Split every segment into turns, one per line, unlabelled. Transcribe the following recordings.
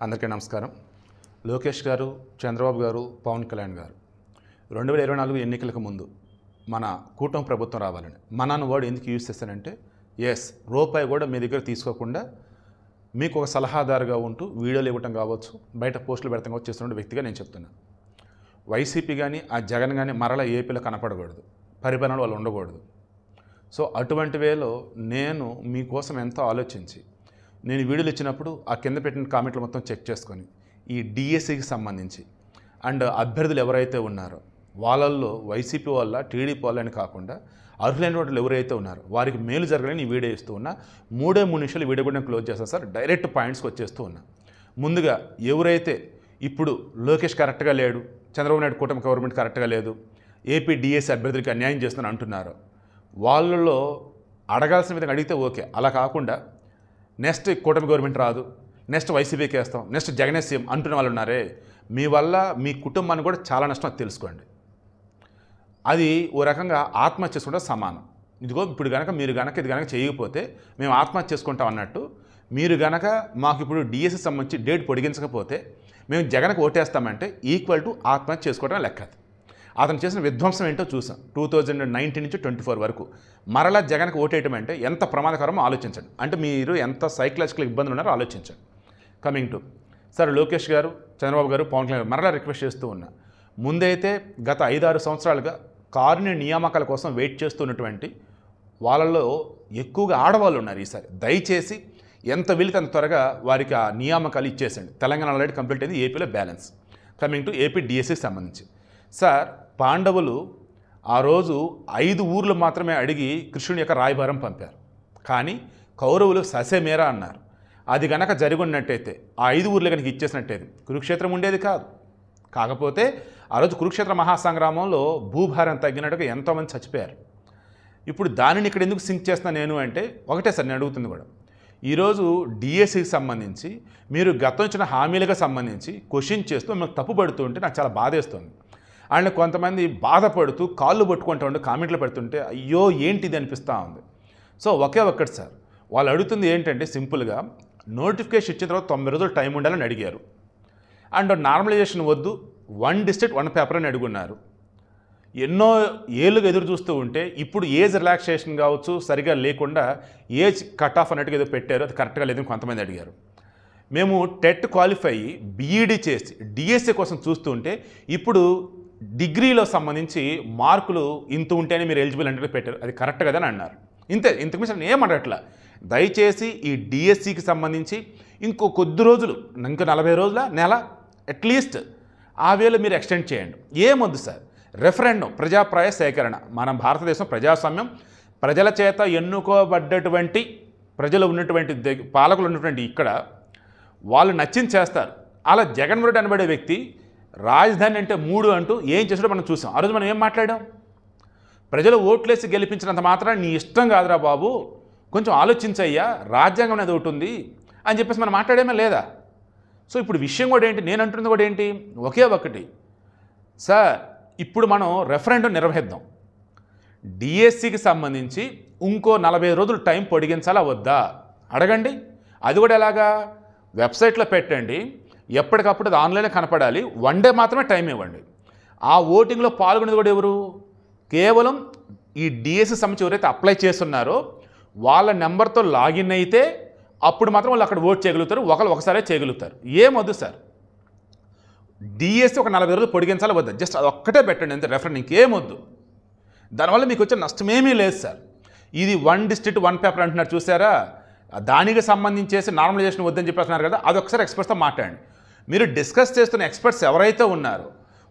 అందరికీ నమస్కారం. లోకేష్ గారు, చంద్రబాబు గారు, పవన్ కళ్యాణ్ గారు 2024 ఎన్నికలకు ముందు మన కూటమి ప్రభుత్వం రావాలని మన వర్డ్ ఎందుకు యూజ్ చేస్తానంటే, రూపాయి కూడా మీ దగ్గర తీసుకోకుండా మీకు ఒక సలహాదారుగా ఉంటూ వీడియోలు ఇవ్వటం కావచ్చు, బయట పోస్టులు పెడతాం కావచ్చు చేస్తున్న వ్యక్తిగా నేను చెప్తున్నాను. వైసీపీ కానీ ఆ జగన్ కానీ మరలా ఏపీలో కనపడకూడదు, పరిపాలనలో వాళ్ళు ఉండకూడదు. సో అటువంటి వేలో నేను మీకోసం ఎంతో ఆలోచించి నేను వీడియోలు ఇచ్చినప్పుడు ఆ కింద పెట్టిన కామెంట్లు మొత్తం చెక్ చేసుకొని ఈ డిఎస్సికి సంబంధించి అండ్ అభ్యర్థులు ఎవరైతే ఉన్నారో వాళ్ళల్లో వైసీపీ వల్ల టీడీపీ వాళ్ళని కాకుండా అర్హులైన వాళ్ళు ఎవరైతే ఉన్నారో వారికి మేలు జరగాలని ఈ వీడియో ఇస్తూ ఉన్నా. 3 నిమిషాలు వీడియో కూడా నేను క్లోజ్ చేస్తాను సార్. డైరెక్ట్ పాయింట్స్కి వచ్చేస్తూ ఉన్నా. ముందుగా ఎవరైతే ఇప్పుడు లోకేష్ కరెక్ట్గా లేడు, చంద్రబాబు నాయుడు కూటమి గవర్నమెంట్ కరెక్ట్గా లేదు, ఏపీ డిఎస్సి అభ్యర్థులకి అన్యాయం చేస్తుందని అంటున్నారో వాళ్ళలో అడగాల్సిన విధంగా అడిగితే ఓకే. అలా కాకుండా నెక్స్ట్ కూటమి గవర్నమెంట్ రాదు, నెక్స్ట్ వైసీపీకి వేస్తాం, నెక్స్ట్ జగనే సీఎం అంటున్న వాళ్ళు ఉన్నారే, మీ వల్ల మీ కుటుంబానికి కూడా చాలా నష్టం, అది తెలుసుకోండి. అది ఓ రకంగా ఆత్మహత్య చేసుకుంటే సమానం. ఇదిగో ఇప్పుడు మీరు కనుక ఇది కనుక చేయకపోతే మేము ఆత్మహత్య చేసుకుంటాం అన్నట్టు, మీరు కనుక మాకు ఇప్పుడు డిఎస్సి సంబంధించి డేట్ పొడిగించకపోతే మేము జగన్కి ఓటేస్తామంటే ఈక్వల్ టు ఆత్మహత్య చేసుకోవడం లెక్క. అతను చేసిన విధ్వంసం ఏంటో చూసాం 2019 నుంచి 24 వరకు. మరలా జగన్కి ఓటేయటం అంటే ఎంత ప్రమాదకరమో ఆలోచించండి. అంటే మీరు ఎంత సైకలాజికల్ ఇబ్బందులు ఉన్నారో ఆలోచించండి. కమింగ్ టు సార్ లోకేష్ గారు, చంద్రబాబు గారు, పవన్ కళ్యాణ్ మరలా రిక్వెస్ట్ చేస్తూ ఉన్నా. ముందైతే గత 5-6 సంవత్సరాలుగా కారుణ్య నియామకాల కోసం వెయిట్ చేస్తున్నటువంటి వాళ్ళలో ఎక్కువగా ఆడవాళ్ళు ఉన్నారు. ఈసారి దయచేసి ఎంత వీలుకి అంత త్వరగా వారికి ఆ నియామకాలు ఇచ్చేసండి. తెలంగాణ ఆల్రెడీ కంప్లీట్ అయింది, ఏపీలో బ్యాలెన్స్. కమింగ్ టు ఏపీ డిఎస్సికి సంబంధించి సార్, పాండవులు ఆ రోజు 5 ఊర్లు మాత్రమే అడిగి కృష్ణుని యొక్క రాయబారం పంపారు. కానీ కౌరవులు ససేమేరా అన్నారు. అది గనక జరుగున్నట్టయితే ఆ 5 ఊర్లు కనుక ఇచ్చేసినట్టయితే కురుక్షేత్రం ఉండేది కాదు. కాకపోతే ఆ రోజు కురుక్షేత్ర మహాసంగ్రామంలో భూభారం తగ్గినట్టుగా ఎంతోమంది చచ్చిపోయారు. ఇప్పుడు దానిని ఇక్కడ ఎందుకు సింక్ చేస్తున్నా నేను అంటే ఒకటే సార్ నేను అడుగుతుంది కూడా, ఈరోజు డిఎస్సికి సంబంధించి మీరు గతం ఇచ్చిన హామీలకు సంబంధించి క్వశ్చన్ చేస్తూ మిమ్మల్ని తప్పుపడుతూ ఉంటే నాకు చాలా బాధేస్తుంది. అండ్ కొంతమంది బాధపడుతూ కాళ్ళు పట్టుకుంటూ ఉంటే కామెంట్లు పెడుతుంటే అయ్యో ఏంటిది అనిపిస్తూ ఉంది. సో ఒక్కటి సార్, వాళ్ళు అడుగుతుంది ఏంటంటే సింపుల్గా నోటిఫికేషన్ ఇచ్చిన తర్వాత 90 రోజులు టైం ఉండాలని అడిగారు. అండ్ నార్మలైజేషన్ వద్దు, 1 డిస్ట్రిక్ట్ 1 పేపర్ అని అడుగున్నారు. ఎన్నో ఏళ్ళుగా ఎదురు చూస్తూ ఉంటే ఇప్పుడు ఏజ్ రిలాక్సేషన్ కావచ్చు సరిగా లేకుండా ఏజ్ కట్ ఆఫ్ అన్నట్టుగా ఏదో పెట్టారు, అది కరెక్ట్గా లేదని కొంతమంది అడిగారు. మేము టెట్ క్వాలిఫై బీఈడీ చేసి డిఎస్సి కోసం చూస్తూ ఉంటే ఇప్పుడు డిగ్రీలో సంబంధించి మార్కులు ఇంత ఉంటేనే మీరు ఎలిజిబుల్ అంటే పెట్టారు, అది కరెక్ట్ కదా అని అన్నారు. ఇంతే, ఇంతకు మించి నేను ఏమనట్లా. దయచేసి ఈ డిఎస్సికి సంబంధించి ఇంకో కొద్ది రోజులు, ఇంకా 40 రోజుల నెల అట్లీస్ట్ ఆ వేళ మీరు ఎక్స్టెండ్ చేయండి. ఏమొద్దు సార్, రెఫరెండం ప్రజాప్రాయ సేకరణ. మన భారతదేశం ప్రజాస్వామ్యం, ప్రజల చేత ఎన్నుకోబడ్డటువంటి ప్రజలు ఉన్నటువంటి పాలకులు ఉన్నటువంటి ఇక్కడ వాళ్ళు నచ్చింది చేస్తారు. అలా జగన్మోహన్ రెడ్డి అనబడే వ్యక్తి రాజధాని అంటే 3 అంటూ ఏం చేసాడో మనం చూసాం. ఆ రోజు మనం ఏం మాట్లాడాం, ప్రజలు ఓట్లేసి గెలిపించినంత మాత్రం నీ ఇష్టం కాదురా బాబు, కొంచెం ఆలోచించయ్యా, రాజ్యాంగం అనేది ఒకటి ఉంది అని చెప్పేసి మనం మాట్లాడేమే లేదా. సో ఇప్పుడు విషయం కూడా ఏంటి, నేను అంటున్నది కూడా ఏంటి, ఒకటి సార్, ఇప్పుడు మనం రెఫరెండం నిర్వహిద్దాం. డిఎస్సికి సంబంధించి ఇంకో 40 రోజులు టైం పొడిగించాలా వద్దా అడగండి. అది కూడా ఎలాగా, వెబ్సైట్లో పెట్టండి, ఎప్పటికప్పుడు అది ఆన్లైన్లో కనపడాలి, 1 డే మాత్రమే టైం ఇవ్వండి. ఆ ఓటింగ్లో పాల్గొనేది కూడా ఎవరు, కేవలం ఈ డిఎస్సి సంబంధించి ఎవరైతే అప్లై చేస్తున్నారో వాళ్ళ నెంబర్తో లాగిన్ అయితే అప్పుడు మాత్రం వాళ్ళు అక్కడ ఓట్ చేయగలుగుతారు, ఒకసారే చేయగలుగుతారు. ఏమొద్దు సార్, డిఎస్సి ఒక 40 రోజులు పొడిగించాలి వద్దా, జస్ట్ అది ఒక్కటే పెట్టండి అంతే రెఫరెండ్, ఇంకేమొద్దు. దానివల్ల మీకు వచ్చే నష్టమేమీ లేదు సార్. ఇది 1 డిస్ట్రిక్ట్ 1 పేపర్ అంటున్నారు చూసారా, దానికి సంబంధించేసి నార్మలైజేషన్ వద్దని చెప్పేస్తున్నారు కదా, అది ఒకసారి ఎక్స్పర్ట్స్తో మాట్లాడండి. మీరు డిస్కస్ చేస్తున్న ఎక్స్పర్ట్స్ ఎవరైతే ఉన్నారో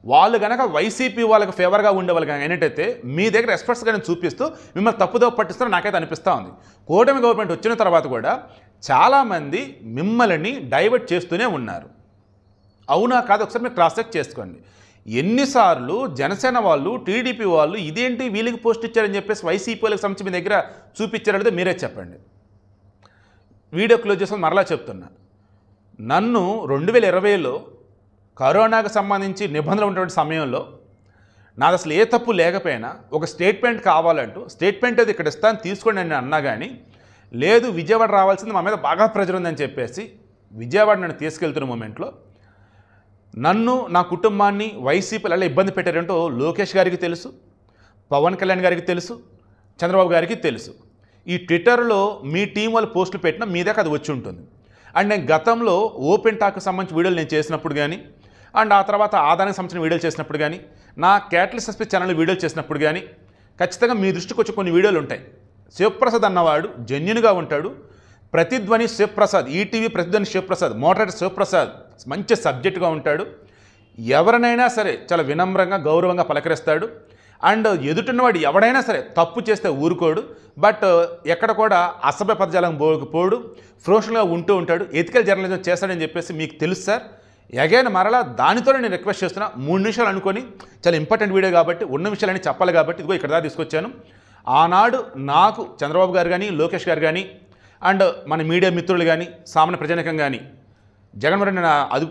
వాళ్ళు కనుక వైసీపీ వాళ్ళకి ఫేవర్గా ఉండే వాళ్ళు కనుక ఏంటంటే మీ దగ్గర ఎక్స్పర్ట్స్ కానీ చూపిస్తూ మిమ్మల్ని తప్పుదో పట్టిస్తారో నాకైతే అనిపిస్తూ ఉంది. కూటమి గవర్నమెంట్ వచ్చిన తర్వాత కూడా చాలామంది మిమ్మల్ని డైవర్ట్ చేస్తూనే ఉన్నారు. అవునా కాదు, ఒకసారి మీరు క్రాస్ చెక్ చేసుకోండి. ఎన్నిసార్లు జనసేన వాళ్ళు, టీడీపీ వాళ్ళు ఇదేంటి వీళ్ళకి పోస్ట్ ఇచ్చారని చెప్పేసి వైసీపీ వాళ్ళకి సంబంధించి మీ దగ్గర చూపించారంటే మీరే చెప్పండి. వీడియో క్లోజ్ చేసుకొని మరలా చెప్తున్నా, నన్ను 2020లో కరోనాకు సంబంధించి నిబంధనలు ఉన్నటువంటి సమయంలో నాది అసలు ఏ తప్పు లేకపోయినా ఒక స్టేట్మెంట్ కావాలంటూ స్టేట్మెంట్ అది ఇక్కడ ఇస్తాను తీసుకోండి అని అన్నా కానీ లేదు, విజయవాడ రావాల్సింది, మా మీద బాగా ప్రెజర్ ఉందని చెప్పేసి విజయవాడ నన్ను తీసుకెళ్తున్న మూమెంట్లో నన్ను నా కుటుంబాన్ని వైసీపీలు ఎలా ఇబ్బంది పెట్టారంటో లోకేష్ గారికి తెలుసు, పవన్ కళ్యాణ్ గారికి తెలుసు, చంద్రబాబు గారికి తెలుసు. ఈ ట్విట్టర్లో మీ టీం వాళ్ళు పోస్టులు పెట్టినా మీ దాకా అది వచ్చి ఉంటుంది. అండ్ నేను గతంలో ఓపెన్ టాక్కి సంబంధించిన వీడియోలు నేను చేసినప్పుడు కానీ, అండ్ ఆ తర్వాత ఆదాయానికి సంబంధించిన వీడియోలు చేసినప్పుడు కానీ, నా క్యాటలిస్ట్ సస్పెక్ట్ ఛానల్ వీడియోలు చేసినప్పుడు కానీ ఖచ్చితంగా మీ దృష్టికి వచ్చి కొన్ని వీడియోలు ఉంటాయి. శివప్రసాద్ అన్నవాడు జెన్యున్గా ఉంటాడు. ప్రతిధ్వని శివప్రసాద్, ఈటీవీ ప్రతిధ్వని శివప్రసాద్, మోడరేటర్ శివప్రసాద్ మంచి సబ్జెక్టుగా ఉంటాడు. ఎవరినైనా సరే చాలా వినమ్రంగా గౌరవంగా పలకరిస్తాడు. అండ్ ఎదుటిన్నవాడు ఎవడైనా సరే తప్పు చేస్తే ఊరుకోడు. బట్ ఎక్కడ కూడా అసభ్య పదజాలం పోడు, ఫ్రోషన్గా ఉంటూ ఉంటాడు. ఎథికల్ జర్నలిజం చేస్తాడని చెప్పేసి మీకు తెలుసు సార్. అగైన్ మరలా దానితోనే నేను రిక్వెస్ట్ చేస్తున్నా, 3 నిమిషాలు అనుకొని చాలా ఇంపార్టెంట్ వీడియో కాబట్టి ఉన్న విషయాలన్నీ చెప్పాలి కాబట్టి ఇదిగో ఇక్కడ దాకా తీసుకొచ్చాను. ఆనాడు నాకు చంద్రబాబు గారు కానీ, లోకేష్ గారు కానీ, అండ్ మన మీడియా మిత్రులు కానీ, సామాన్య ప్రజానికం కానీ జగన్మోహన్ రెడ్డి అది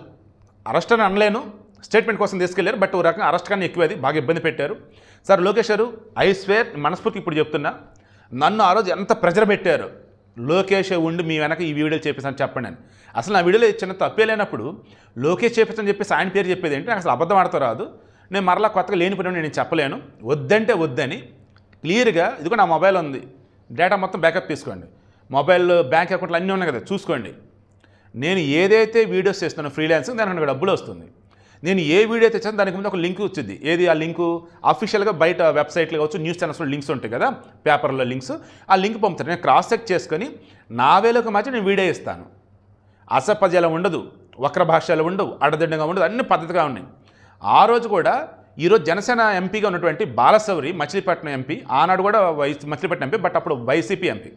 అరెస్ట్ అని అనలేను, స్టేట్మెంట్ కోసం తీసుకెళ్లారు. బట్ ఓ రకంగా అరెస్ట్ కానీ ఎక్కువ, అది బాగా ఇబ్బంది పెట్టారు. సార్ లోకేష్ గారు, ఐ స్వేర్ మనస్ఫూర్తి ఇప్పుడు చెప్తున్నా, నన్ను ఆ రోజు ఎంత ప్రెజర్ పెట్టారు. లోకేష్ ఉండి మీ వెనక ఈ వీడియోలు చేపిస్తాను చెప్పండి అని. అసలు నా వీడియోలో చిన్న తప్పే లేనప్పుడు లోకేష్ చేపిస్తాను చెప్పేసి ఆయన పేరు చెప్పేది ఏంటి? నాకు అసలు అబద్ధం ఆడుతూ రాదు. నేను మరలా కొత్తగా లేనిపోయిన నేను చెప్పలేను. వద్దంటే వద్దని క్లియర్గా ఇదిగో నా మొబైల్ ఉంది, డేటా మొత్తం బ్యాకప్ తీసుకోండి, మొబైల్ బ్యాంక్ అకౌంట్లు అన్నీ ఉన్నాయి కదా చూసుకోండి. నేను ఏదైతే వీడియోస్ చేస్తున్నానో ఫ్రీలాన్సింగ్ దానికి నాకు డబ్బులు వస్తుంది. నేను ఏ వీడియో తెచ్చాను దానికి ముందు ఒక లింక్ వచ్చింది. ఏది ఆ లింకు? అఫీషియల్గా బయట వెబ్సైట్లు కావచ్చు, న్యూస్ ఛానల్స్లో లింక్స్ ఉంటాయి కదా, పేపర్లో లింక్స్, ఆ లింక్ పంపుతాను. నేను క్రాస్ చెక్ చేసుకొని నా వేలోకి మార్చి నేను వీడియో ఇస్తాను. అసపద్యాలు ఉండదు, వక్ర భాషలు ఉండవు, అడదడ్డంగా ఉండదు, అన్ని పద్ధతిగా ఉన్నాయి. ఆ రోజు కూడా ఈరోజు జనసేన ఎంపీగా ఉన్నటువంటి బాలశౌరి, మచిలీపట్నం ఎంపీ, ఆనాడు కూడా మచిలీపట్నం ఎంపీ, బట్ అప్పుడు వైసీపీ ఎంపీ.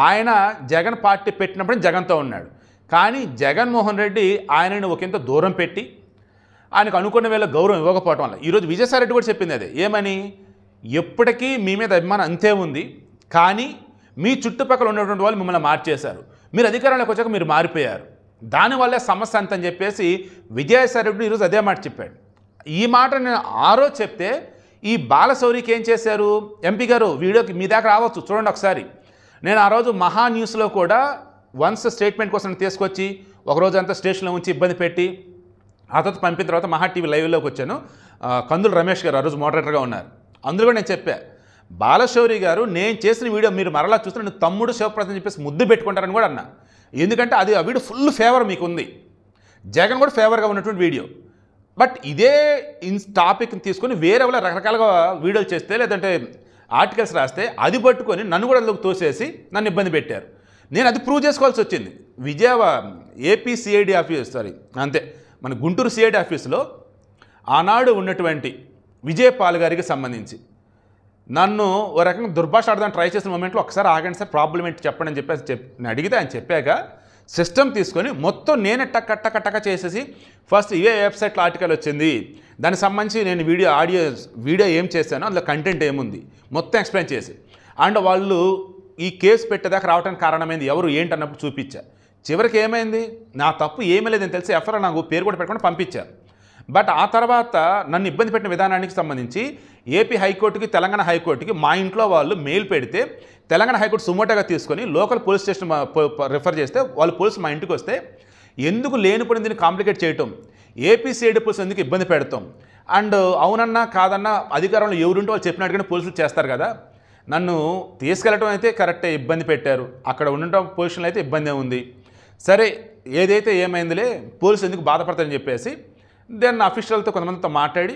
ఆయన జగన్ పార్టీ పెట్టినప్పుడు జగన్తో ఉన్నాడు. కానీ జగన్మోహన్ రెడ్డి ఆయనని ఒకంత దూరం పెట్టి ఆయనకు అనుకున్న వేళ గౌరవం ఇవ్వకపోవటం వల్ల ఈరోజు విజయసాయి రెడ్డి కూడా చెప్పింది అదే. ఏమని? ఎప్పటికీ మీ మీద అభిమానం అంతే ఉంది, కానీ మీ చుట్టుపక్కల ఉన్నటువంటి వాళ్ళు మిమ్మల్ని మార్చేశారు, మీరు అధికారంలోకి వచ్చాక మీరు మారిపోయారు, దానివల్లే సమస్య అంతని చెప్పేసి విజయసాయి రెడ్డి ఈరోజు అదే మాట చెప్పాడు. ఈ మాట నేను ఆ రోజు చెప్తే ఈ బాలశౌరికి ఏం చేశారు? ఎంపీ గారు వీడియోకి మీ దాకా రావచ్చు చూడండి ఒకసారి. నేను ఆ రోజు మహా న్యూస్లో కూడా వన్స్ స్టేట్మెంట్ కోసం తీసుకొచ్చి ఒకరోజు అంతా స్టేషన్లో ఉంచి ఇబ్బంది పెట్టి ఆ తర్వాత పంపిన తర్వాత మహా టీవీ లైవ్లోకి వచ్చాను. కందులు రమేష్ గారు ఆ రోజు మోడరేటర్గా ఉన్నారు. అందులో కూడా నేను చెప్పా, బాలశౌరి గారు నేను చేసిన వీడియో మీరు మరలా చూస్తే నేను తమ్ముడు శివప్రసాద్ అని చెప్పేసి ముద్దు పెట్టుకుంటారని కూడా అన్నా. ఎందుకంటే అది ఆ వీడియో ఫుల్ ఫేవర్ మీకు ఉంది, జగన్ కూడా ఫేవర్గా ఉన్నటువంటి వీడియో. బట్ ఇదే టాపిక్ని తీసుకొని వేరే వాళ్ళ రకరకాలుగా వీడియోలు చేస్తే లేదంటే ఆర్టికల్స్ రాస్తే అది పట్టుకొని నన్ను కూడా అందులోకి తోసేసి నన్ను ఇబ్బంది పెట్టారు. నేను అది ప్రూవ్ చేసుకోవాల్సి వచ్చింది. ఏపీ సిఐడి ఆఫీస్ అంతే మన గుంటూరు సిఐడి ఆఫీసులో ఆనాడు ఉన్నటువంటి విజయపాల్ గారికి సంబంధించి నన్ను ఓ రకంగా దుర్భాష ఆడదాన్ని ట్రై చేసిన మూమెంట్లో ఒకసారి ఆగండి సార్ ప్రాబ్లం ఏంటి చెప్పండి అని చెప్పేసి నేను అడిగితే ఆయన చెప్పాక సిస్టమ్ తీసుకొని మొత్తం నేనే టక్క చేసేసి ఫస్ట్ ఇవే వెబ్సైట్లో ఆర్టికల్ వచ్చింది, దానికి సంబంధించి నేను వీడియో ఏం చేశానో అందులో కంటెంట్ ఏముంది మొత్తం ఎక్స్ప్లెయిన్ చేసి, అండ్ వాళ్ళు ఈ కేసు పెట్టేదాకా రావడానికి కారణమైంది ఎవరు ఏంటి అన్నప్పుడు చూపించా. చివరికి ఏమైంది? నా తప్పు ఏమీ లేదని తెలిసి ఎఫ్ఐఆర్ నాకు పేరు కూడా పెట్టకుండా పంపించారు. బట్ ఆ తర్వాత నన్ను ఇబ్బంది పెట్టిన విధానానికి సంబంధించి ఏపీ హైకోర్టుకి తెలంగాణ హైకోర్టుకి మా ఇంట్లో వాళ్ళు మెయిల్ పెడితే తెలంగాణ హైకోర్టు సుమోటోగా తీసుకొని లోకల్ పోలీస్ స్టేషన్ రిఫర్ చేస్తే వాళ్ళు పోలీసు మా ఇంటికి వస్తే ఎందుకు లేనిపోయిన దీన్ని కాంప్లికేట్ చేయటం, ఏపీ సిఐడి పోలీసు ఎందుకు ఇబ్బంది పెడతాం, అండ్ అవునన్నా కాదన్నా అధికారంలో ఎవరుంటే వాళ్ళు చెప్పినట్టుగానే పోలీసులు చేస్తారు కదా, నన్ను తీసుకెళ్ళటం అయితే కరెక్టే ఇబ్బంది పెట్టారు, అక్కడ ఉండటం పొజిషన్లో అయితే ఇబ్బంది ఉంది, సరే ఏదైతే ఏమైందిలే పోలీసులు ఎందుకు బాధపడతారని చెప్పేసి దెన్ అఫీషియల్తో కొంతమందితో మాట్లాడి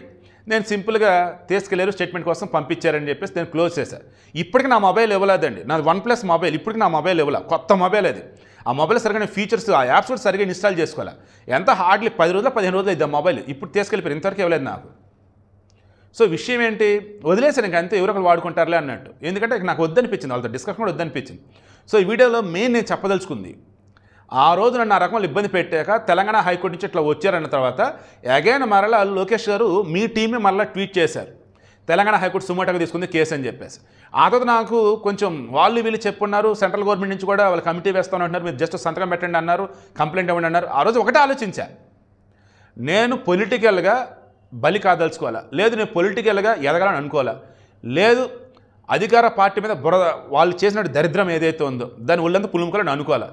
నేను సింపుల్గా తీసుకెళ్ళారు స్టేట్మెంట్ కోసం పంపించారని చెప్పేసి నేను క్లోజ్ చేశాను. ఇప్పటికి నా మొబైల్ ఇవ్వలేదండి, నాది OnePlus మొబైల్, ఇప్పటికి నా మొబైల్ ఇవ్వలే, కొత్త మొబైల్ అది. ఆ మొబైల్ సరిగ్గా ఫీచర్స్ ఆ యాప్స్ కూడా సరిగ్గా ఇన్స్టాల్ చేసుకోవాలి. ఎంత హార్డ్లీ 10 రోజులు 15 రోజులు అయితే మొబైల్ ఇప్పుడు తీసుకెళ్ళిపోయారు, ఇంతవరకు ఇవ్వలేదు నాకు. సో విషయం ఏంటి? వదిలేసాను ఇంకా అంతే, ఎవరో ఒకరు వాడుకుంటారులే అన్నట్టు. ఎందుకంటే నాకు వద్దనిపించింది, వాళ్ళతో డిస్కషన్ కూడా వద్దనిపించింది. సో ఈ వీడియోలో మెయిన్ నేను చెప్పదలుచుకుంది, ఆ రోజు నన్ను ఆ రకంలో ఇబ్బంది పెట్టాక తెలంగాణ హైకోర్టు నుంచి ఇట్లా వచ్చారన్న తర్వాత అగైన్ మరలా లోకేష్ గారు మీ టీమే మరలా ట్వీట్ చేశారు, తెలంగాణ హైకోర్టు సుమోటోగా తీసుకుంది కేసు అని చెప్పేసి. ఆ తర్వాత నాకు కొంచెం వాళ్ళు వీళ్ళు చెప్పున్నారు, సెంట్రల్ గవర్నమెంట్ నుంచి కూడా వాళ్ళు కమిటీ వేస్తాను అంటున్నారు, మీరు జస్ట్ సంతకం పెట్టండి అన్నారు, కంప్లైంట్ ఇవ్వండి అన్నారు. ఆ రోజు ఒకటే ఆలోచించా, నేను పొలిటికల్గా బలి కాదలుచుకోవాలా, లేదు నేను పొలిటికల్గా ఎదగాలని అనుకోవాలా, లేదు అధికార పార్టీ మీద వాళ్ళు చేసిన దరిద్రం ఏదైతే ఉందో దాన్ని ఒళ్ళంతా పులుముకోవాలని అనుకోవాలా.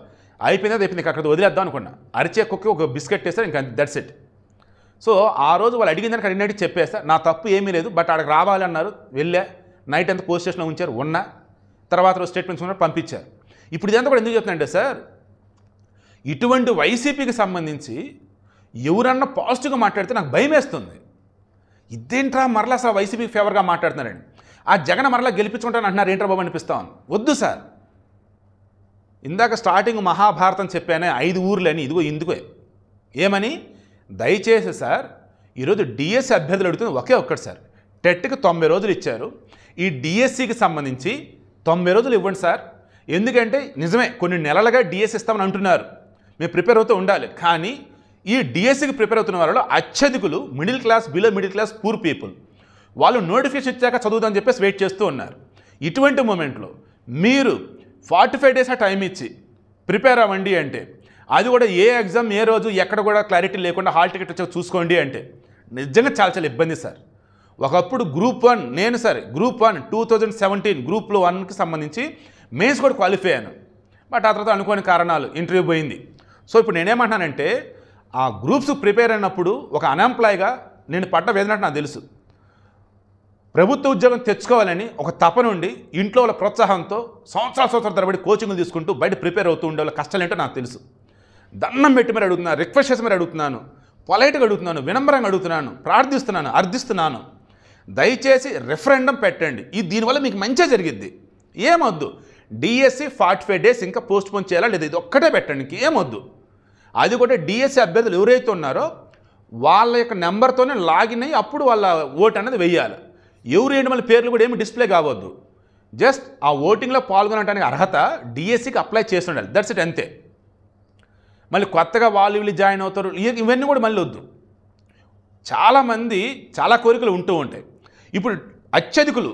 అయిపోయింది అక్కడ వదిలేద్దాం అనుకున్నా. అరిచే కుక్క ఒక బిస్కెట్ వేస్తారు, ఇంకా దట్స్ ఇట్. సో ఆ రోజు వాళ్ళు అడిగిన దానికి అడిగినట్టు చెప్పేస్తా, నా తప్పు ఏమీ లేదు, బట్ అక్కడికి రావాలి అన్నారు, వెళ్ళా, నైట్ అంతా పోలీస్ స్టేషన్లో ఉంచారు, ఉన్నా, తర్వాత రోజు స్టేట్మెంట్స్ ఉన్నారు, పంపించారు. ఇప్పుడు ఇదంతా కూడా ఎందుకు చెప్తున్నాంటే సార్, ఇటువంటి వైసీపీకి సంబంధించి ఎవరన్నా పాజిటివ్గా మాట్లాడితే నాకు భయం వేస్తుంది. ఇదేంట్రా మరలా అసలు వైసీపీకి ఫేవర్గా మాట్లాడుతున్నారండి, ఆ జగన్ మరలా గెలిపించుకుంటాను అంటున్నారు, ఏంట్రా బాబు అనిపిస్తాను. వద్దు సార్, ఇందాక స్టార్టింగ్ మహాభారతం చెప్పానే 5 ఊర్లని, ఇదిగో ఇందుకే ఏమని, దయచేసి సార్ ఈరోజు డిఎస్సి అభ్యర్థులు అడుగుతుంది ఒకే ఒక్కటి సార్, టెట్కి 90 రోజులు ఇచ్చారు, ఈ డిఎస్సికి సంబంధించి 90 రోజులు ఇవ్వండి సార్. ఎందుకంటే నిజమే కొన్ని నెలలుగా డిఎస్సి ఇస్తామని అంటున్నారు, మేము ప్రిపేర్ అవుతూ ఉండాలి, కానీ ఈ డిఎస్సికి ప్రిపేర్ అవుతున్న వాళ్ళలో అత్యధికులు middle class, below middle class, poor people. వాళ్ళు నోటిఫికేషన్ ఇచ్చాక చదువుదని చెప్పేసి వెయిట్ చేస్తూ ఉన్నారు. ఇటువంటి మూమెంట్లో మీరు 45 డేస్ ఆ టైం ఇచ్చి ప్రిపేర్ అవ్వండి అంటే, అది కూడా ఏ ఎగ్జామ్ ఏ రోజు ఎక్కడ కూడా క్లారిటీ లేకుండా హాల్ టికెట్ వచ్చాక చూసుకోండి అంటే నిజంగా చాలా చాలా ఇబ్బంది సార్. ఒకప్పుడు గ్రూప్ 1 నేను సార్ గ్రూప్ 1 2017 గ్రూప్లో 1కి సంబంధించి మెయిన్స్ కూడా క్వాలిఫై అయ్యాను, బట్ ఆ తర్వాత అనుకోని కారణాలు ఇంటర్వ్యూ పోయింది. సో ఇప్పుడు నేనేమంటున్నానంటే, ఆ గ్రూప్స్ ప్రిపేర్ అయినప్పుడు ఒక అన్ఎంప్లాయ్గా నేను పడ్డ వేదన నాకు తెలుసు. ప్రభుత్వ ఉద్యోగం తెచ్చుకోవాలని ఒక తపనుండి ఇంట్లో వాళ్ళ ప్రోత్సాహంతో సంవత్సరాల తరబడి కోచింగ్లు తీసుకుంటూ బయట ప్రిపేర్ అవుతూ ఉండే వాళ్ళ కష్టాలు ఏంటో నాకు తెలుసు. దండం పెట్టి మరి అడుగుతున్నాను, రిక్వెస్ట్ చేసి మరి అడుగుతున్నాను, పొలైట్గా అడుగుతున్నాను, వినమ్రంగా అడుగుతున్నాను, ప్రార్థిస్తున్నాను, అర్థిస్తున్నాను, దయచేసి రెఫరెండం పెట్టండి. ఇది దీనివల్ల మీకు మంచిగా జరిగిద్ది. ఏమొద్దు డిఎస్సి 45 డేస్ ఇంకా పోస్ట్ పోన్ చేయాలా లేదా, ఇది ఒక్కటే పెట్టండి, ఇంకేమొద్దు. అది కూడా డిఎస్సి అభ్యర్థులు ఎవరైతే ఉన్నారో వాళ్ళ యొక్క నెంబర్తోనే లాగిన్ అయ్యి అప్పుడు వాళ్ళ ఓటు అనేది వెయ్యాలి. ఎవరు వేయడం వల్ల పేర్లు కూడా ఏమి డిస్ప్లే కావద్దు. జస్ట్ ఆ ఓటింగ్లో పాల్గొనడానికి అర్హత డిఎస్సికి అప్లై చేసి ఉండాలి, దట్స్ ఇట్, అంతే. మళ్ళీ కొత్తగా వాళ్ళు వీళ్ళు జాయిన్ అవుతారు, ఇవన్నీ కూడా మళ్ళీ వద్దు. చాలామంది చాలా కోరికలు ఉంటూ ఉంటాయి. ఇప్పుడు అత్యధికులు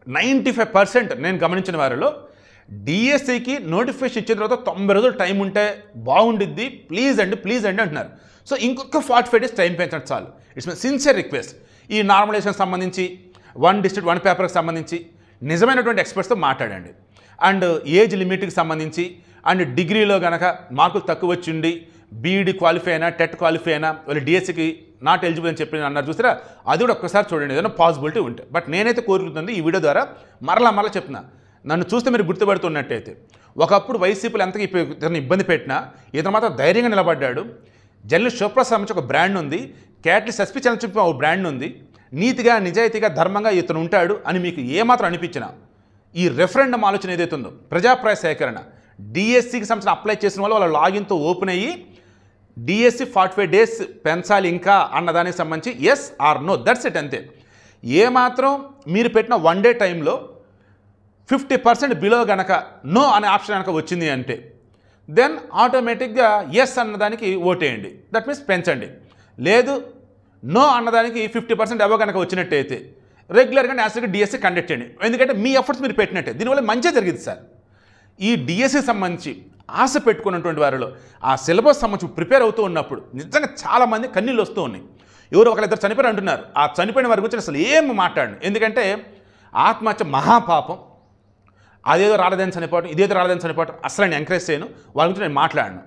95% నేను గమనించిన వారిలో డిఎస్సికి నోటిఫికేషన్ ఇచ్చిన తర్వాత 90 రోజులు టైం ఉంటే బాగుండిద్ది, ప్లీజ్ అండి అంటున్నారు. సో ఇంకొక 45 డేస్ టైం పెంచండి చాలు. It's my sincere request. ఈ నార్మలైజేషన్ సంబంధించి 1 డిస్ట్రిక్ట్ 1 పేపర్కి సంబంధించి నిజమైనటువంటి ఎక్స్పర్ట్స్తో మాట్లాడండి. అండ్ ఏజ్ లిమిట్కి సంబంధించి అండ్ డిగ్రీలో కనుక మార్కులు తక్కువ వచ్చిండి బీఈడి క్వాలిఫై అయినా టెట్ క్వాలిఫై అయినా వాళ్ళు డిఎస్సికి నాట్ ఎలిజిబుల్ అని చెప్పి అన్నారు చూసారా, అది కూడా ఒక్కసారి చూడండి ఏదైనా పాసిబిలిటీ ఉంటే. బట్ నేనైతే కోరుకుంటుంది ఈ వీడియో ద్వారా మరలా చెప్తున్నా, నన్ను చూస్తే మీరు గుర్తుపడుతున్నట్టయితే ఒకప్పుడు వైసీపీలు ఎంతగా ఇతను ఇబ్బంది పెట్టినా ఇతను మాత్రం ధైర్యంగా నిలబడ్డాడు. జర్నలిస్ట్ శివప్రసాద్ సంబంధించి ఒక బ్రాండ్ ఉంది, క్యాటలిస్ట్ ఎస్పీ ఛానల్ చెప్పి ఒక బ్రాండ్ ఉంది, నీతిగా నిజాయితీగా ధర్మంగా ఇతను ఉంటాడు అని మీకు ఏమాత్రం అనిపించినా ఈ రెఫరెండం ఆలోచన ఏదైతే ఉందో ప్రజాప్రాయ సేకరణ డిఎస్సికి సంబంధించిన అప్లై చేసిన వాళ్ళ లాగిన్తో ఓపెన్ అయ్యి డిఎస్సి 45 డేస్ పెంచాలి ఇంకా అన్నదానికి సంబంధించి yes or no, that's it, అంతే. ఏమాత్రం మీరు పెట్టిన 1 డే టైంలో 50% బిలో గనక నో అనే ఆప్షన్ కనుక వచ్చింది అంటే దెన్ ఆటోమేటిక్గా ఎస్ అన్నదానికి ఓటేయండి, దట్ మీన్స్ పెంచండి. లేదు నో అన్నదానికి 50% అబవ్ కనుక వచ్చినట్టయితే రెగ్యులర్గా నేషనల్గా డిఎస్సి కండక్ట్ చేయండి. ఎందుకంటే మీ ఎఫర్ట్స్ మీరు పెట్టినట్టే దీనివల్ల మంచిగా జరిగింది సార్. ఈ డిఎస్సికి సంబంధించి ఆశ పెట్టుకున్నటువంటి వారిలో ఆ సిలబస్ సంబంధించి ప్రిపేర్ అవుతూ ఉన్నప్పుడు నిజంగా చాలామంది కన్నీళ్ళు వస్తూ ఉన్నాయి. ఎవరు ఒకరిద్దరు చనిపోయారు అంటున్నారు, ఆ చనిపోయిన వారి గురించి అసలు ఏం మాట్లాడండి. ఎందుకంటే ఆత్మహత్య మహాపాపం. అదేదో రాలేదని చనిపోవడం, ఇదేదో రాలేదని చనిపోవడం అసలు నేను ఎంకరేజ్ చేయను, వాళ్ళ గురించి నేను మాట్లాడను.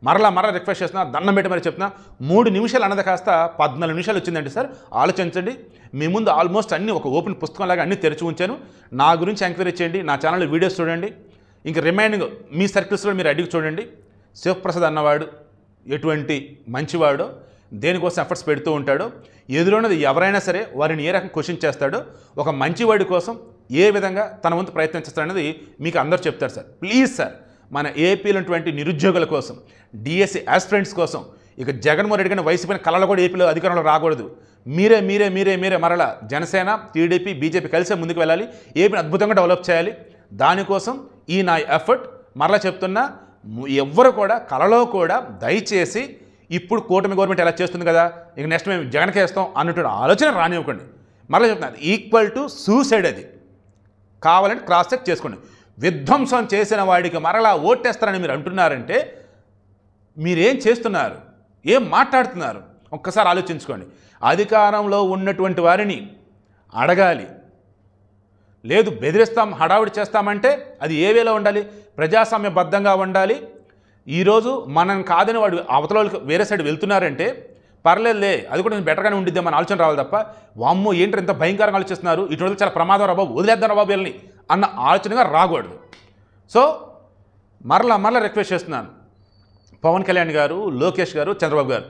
మరలా రిక్వెస్ట్ చేస్తున్నా, దండం పెట్టి మరి చెప్తున్నా, 3 నిమిషాలు అన్నది కాస్త 14 నిమిషాలు వచ్చిందండి సార్. ఆలోచించండి. మీ ముందు ఆల్మోస్ట్ అన్నీ ఒక ఓపెన్ పుస్తకంలాగా అన్నీ తెరిచి ఉంచాను. నా గురించి ఎంక్వైరీ చేయండి, నా ఛానల్లో వీడియోస్ చూడండి. ఇంకా రిమైనింగ్ మీ సర్కిల్స్లో మీరు అడిగి చూడండి. శివప్రసాద్ అన్నవాడు ఎటువంటి మంచివాడో, దేనికోసం ఎఫర్ట్స్ పెడుతూ ఉంటాడో, ఎదురున్నది ఎవరైనా సరే వారిని ఏ రకంగా క్వశ్చన్ చేస్తాడో, ఒక మంచివాడి కోసం ఏ విధంగా తన వంతు ప్రయత్నం చేస్తాడనేది మీకు అందరూ చెప్తారు సార్. ప్లీజ్ సార్, మన ఏపీలోటువంటి నిరుద్యోగుల కోసం, డిఎస్సి ఆస్పిరెంట్స్ కోసం, ఇక జగన్మోహన్ రెడ్డి గారిని వైసీపీ కళలు కూడా ఏపీలో అధికారంలో రాకూడదు. మీరే మరలా జనసేన, టీడీపీ, బీజేపీ కలిసే ముందుకు వెళ్ళాలి. ఏపీని అద్భుతంగా డెవలప్ చేయాలి. దానికోసం ఈ నా ఎఫర్ట్. మరలా చెప్తున్నా, ఎవ్వరు కూడా కళలో కూడా దయచేసి ఇప్పుడు కూటమి గవర్నమెంట్ ఎలా చేస్తుంది కదా, ఇక నెక్స్ట్ మేము జగన్కే వేస్తాం అన్నటువంటి ఆలోచన రానివ్వకండి. మరలా చెప్తున్నా, ఈక్వల్ టు సూసైడ్. అది కావాలంటే క్రాస్ చెక్ చేసుకోండి. విధ్వంసం చేసిన వాడికి మరలా ఓటేస్తారని మీరు అంటున్నారంటే మీరేం చేస్తున్నారు, ఏం మాట్లాడుతున్నారు ఒక్కసారి ఆలోచించుకోండి. అధికారంలో ఉన్నటువంటి వారిని అడగాలి. లేదు బెదిరిస్తాం, హడావుడి చేస్తామంటే అది ఏ వేలో ఉండాలి, ప్రజాస్వామ్యబద్ధంగా ఉండాలి. ఈరోజు మనం కాదని వాడు అవతల వాళ్ళకి వేరే సైడ్ వెళ్తున్నారంటే పర్లేదులే, అది కూడా నేను బెటర్గానే ఉండిద్దాం మన ఆలోచన రావాలి తప్ప, వామ్మో ఏంటి ఇంత భయంకరంగా ఆలోచిస్తున్నారు, ఇటువంటి చాలా ప్రమాదం రా బాబు, వదిలేద్దాం రా బాబు వీళ్ళని అన్న ఆలోచనగా రాకూడదు. సో మరలా రిక్వెస్ట్ చేస్తున్నాను, పవన్ కళ్యాణ్ గారు, లోకేష్ గారు, చంద్రబాబు గారు,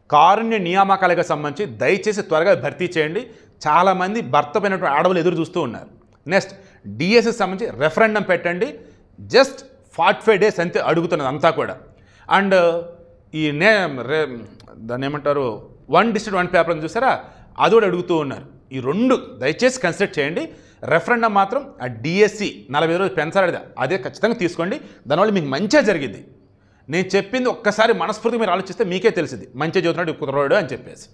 కారుణ్య నియామకాలకు సంబంధించి దయచేసి త్వరగా భర్తీ చేయండి. చాలామంది భర్త పోయినటువంటి ఆడవాళ్ళు ఎదురు చూస్తూ ఉన్నారు. నెక్స్ట్ డిఎస్సికి సంబంధించి రెఫరెండం పెట్టండి. జస్ట్ 45 days అంతే అడుగుతున్నది అంతా కూడా. అండ్ ఈ దాన్ని ఏమంటారు, 1 district 1 paper అని చూసారా, అది కూడా అడుగుతూ ఉన్నారు. ఈ రెండు దయచేసి కన్సిడర్ చేయండి. రెఫరెండం మాత్రం ఆ డిఎస్సి 45 రోజులు పెంచాలి, అదే ఖచ్చితంగా తీసుకోండి. దానివల్ల మీకు మంచిగా జరిగింది. నేను చెప్పింది ఒక్కసారి మనస్ఫూర్తిగా మీరు ఆలోచిస్తే మీకే తెలిసింది మంచిగా చదువుతున్నాడు కుదరవాడు అని చెప్పేసి.